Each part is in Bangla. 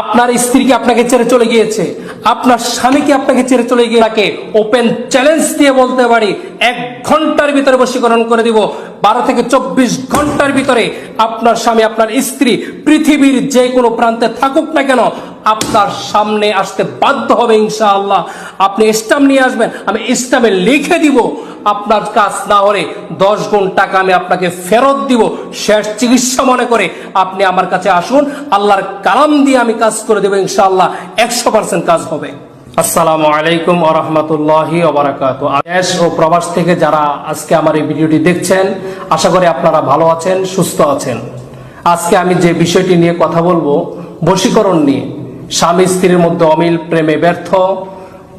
আপনার স্ত্রী কি আপনাকে ছেড়ে চলে গিয়েছে, আপনার স্বামী কি আপনাকে ছেড়ে চলে গিয়ে, তাকে ওপেন চ্যালেঞ্জ দিয়ে বলতে পারি 1 ঘন্টার ভিতরে বশীকরণ করে দিব। 12 থেকে 24 ঘন্টার ভিতরে আপনার স্বামী, আপনার স্ত্রী পৃথিবীর যে কোনো প্রান্তে থাকুক না কেন আপনার সামনে আসতে বাধ্য হবে ইনশাআল্লাহ। আপনি স্ট্যাম্প নিয়ে আসবেন, আমি স্ট্যাম্পে লিখে দিব। আপনার কাজ না হলে 10 গুণ টাকা আমি আপনাকে ফেরত দিব। শেষ চিকিৎসা মনে করে আপনি আমার কাছে আসুন, আল্লাহর কালাম দিয়ে আমি কাজ করে দেব ইনশাআল্লাহ। 100% কাজ হবে। আসসালামু আলাইকুম ওয়া রাহমাতুল্লাহি ওয়া বারাকাতুহু। দেশ ও প্রবাস থেকে যারা আজকে আমার এই ভিডিওটি দেখছেন, আশা করি আপনারা ভালো আছেন, সুস্থ আছেন। আজকে আমি যে বিষয়টি নিয়ে কথা বলবো, বশীকরণ নিয়ে। স্বামী স্ত্রীর মধ্যে অমিল, প্রেমে ব্যর্থ,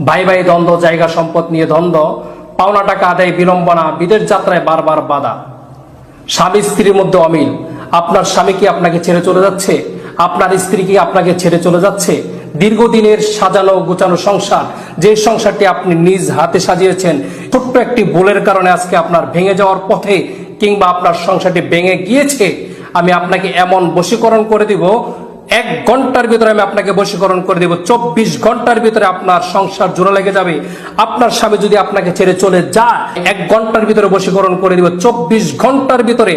ভাই ভাই দ্বন্দ্ব, জায়গা সম্পদ নিয়ে দ্বন্দ্ব, পাওনা টাকা আদায় বিড়ম্বনা, বিদেশ যাত্রায় বারবার বাধা। স্বামী স্ত্রীর মধ্যে অমিল। আপনার স্বামী কি আপনাকে ছেড়ে চলে যাচ্ছে? আপনার স্ত্রী কি আপনাকে ছেড়ে চলে যাচ্ছে? দীর্ঘদিনের সাজানো গোছানো সংসার, যে সংসারটি আপনি নিজ হাতে সাজিয়েছেন, ছোট্ট একটি ভুলের কারণে আজকে আপনার ভেঙে যাওয়ার পথে, কিংবা আপনার সংসারটি ভেঙে গিয়েছে, আমি আপনাকে এমন বশীকরণ করে দিব, 1 ঘন্টার ভিতরে আমি আপনাকে বশীকরণ করে দেব। 24 ঘন্টার ভিতরে আপনার সংসার জোড়া লেগে যাবে। আপনার স্বামী যদি আপনাকে ছেড়ে চলে যায়, 1 ঘন্টার ভিতরে বশীকরণ করে দেব। 24 ঘন্টার ভিতরে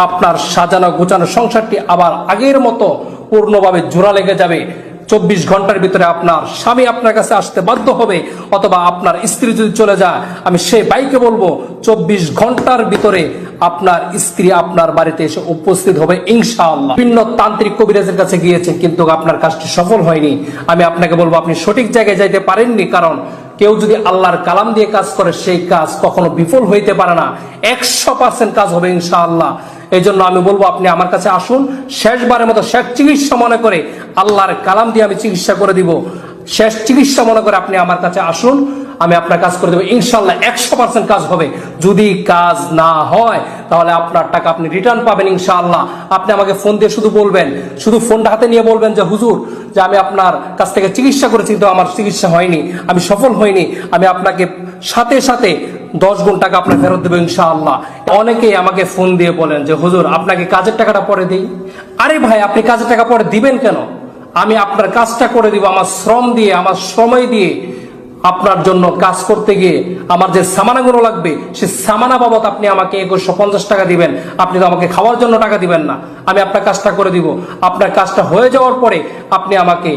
আপনার সাজানো গোছানো সংসারটি আবার আগের মতো পূর্ণভাবে জোড়া লেগে যাবে। 24 ঘন্টার ভিতরে আপনার স্বামী আপনার কাছে আসতে বাধ্য হবে, অথবা আপনার স্ত্রী যদি চলে যায়, আমি সেই ভাইকে বলবো 24 ঘন্টার ভিতরে আপনার স্ত্রী আপনার বাড়িতে এসে উপস্থিত হবে ইনশাআল্লাহ। বিভিন্ন তান্ত্রিক কবিরাজের কাছে গিয়েছেন, কিন্তু আপনার কাজটি সফল হয়নি। আমি আপনাকে বলবো আপনি সঠিক জায়গায় যাইতে পারেননি, কারণ কেউ যদি আল্লাহর কালাম দিয়ে কাজ করে সেই কাজ কখনো বিফল হইতে পারে না। 100% কাজ হবে ইনশাআল্লাহ। এই জন্য আমি বলবো আপনি আমার কাছে আসুন, শেষবারের মতো শেষ চিকিৎসা মনে করে আল্লাহর কালাম দিয়ে আমি চিকিৎসা করে দিব। শেষ চিকিৎসা মনে করে আপনি আমার কাছে আসুন, আমি আপনার কাজ করে দেবো ইনশাআল্লাহ। 100% কাজ হবে। যদি কাজ না হয় তাহলে আপনার টাকা আপনি রিটার্ন পাবেন ইনশাআল্লাহ। আপনি আমাকে ফোন দিয়ে শুধু বলবেন, শুধু ফোনটা হাতে নিয়ে বলবেন যে হুজুর, যে আমি আপনার কাছ থেকে চিকিৎসা করেছি কিন্তু আমার চিকিৎসা হয়নি, আমি সফল হইনি, আমি আপনাকে সাথে সাথে 10 গুণ টাকা আপনার ফেরত দেবো ইনশাআল্লাহ। অনেকেই আমাকে ফোন দিয়ে বলেন যে হুজুর আপনাকে কাজের টাকাটা পরে দিই। আরে ভাই, আপনি কাজের টাকা পরে দিবেন কেন? আমি আপনার কাজটা করে দিব, আমার শ্রম দিয়ে, আমার সময় দিয়ে। আপনার জন্য কাজ করতে গিয়ে আমার যে সামানাগুলো লাগবে, সে সামানা বাবদ আপনি আমাকে 2150 টাকা দিবেন। আপনি তো আমাকে খাওয়ার জন্য টাকা দিবেন না। আমি আপনার কাজটা করে দিব। আপনার কাজটা হয়ে যাওয়ার পরে আপনি আমাকে